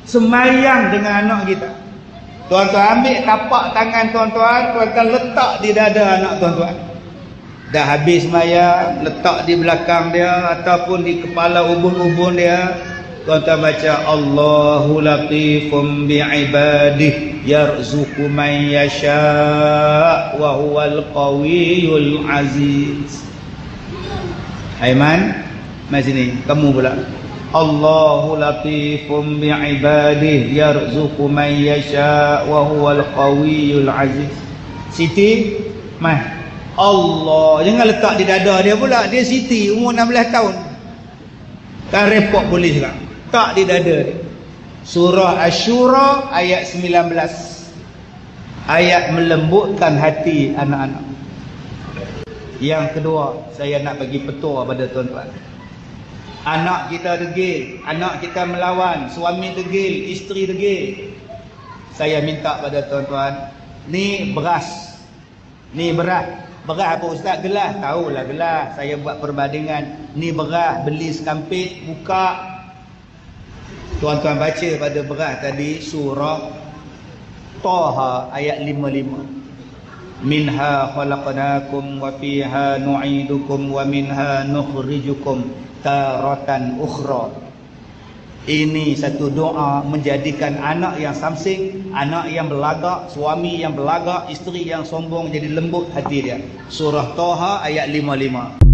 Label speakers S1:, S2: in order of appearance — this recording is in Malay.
S1: Semayang dengan anak kita. Tuan-tuan ambil tapak tangan tuan-tuan, tuan-tuan letak di dada anak tuan-tuan. Dah habis semayang, letak di belakang dia ataupun di kepala ubun-ubun dia. Tuan-tuan baca Allahu latifum bi'ibadih yarzuqu man yasha' wa huwal qawiyyul aziz. Aiman, mari sini, kamu pula. Allahu latifum bi'ibadih yarzuqu man yasha' wa huwal qawiyyul aziz. Siti, mai. Allah, jangan letak di dada dia pula. Dia Siti, umur 16 tahun. Kan repot polis lah. Tak di dada dia. Surah Asy-Syura ayat 19. Ayat melembutkan hati anak-anak. Yang kedua, saya nak bagi petua pada tuan-tuan. Anak kita degil, anak kita melawan, suami degil, isteri degil. Saya minta pada tuan-tuan, ni beras, ni beras. Beras apa ustaz? Gelas. Tahulah gelas. Saya buat perbandingan. Ni beras, beli sekampit, buka. Tuan-tuan baca pada beras tadi surah Taha ayat 55. Minha khalaqnakum wa fiha nu'idukum wa minha nukhrijukum taratan ukhra. Ini satu doa menjadikan anak yang samsing, anak yang belagak, suami yang belagak, isteri yang sombong jadi lembut hati dia. Surah Taha ayat 55.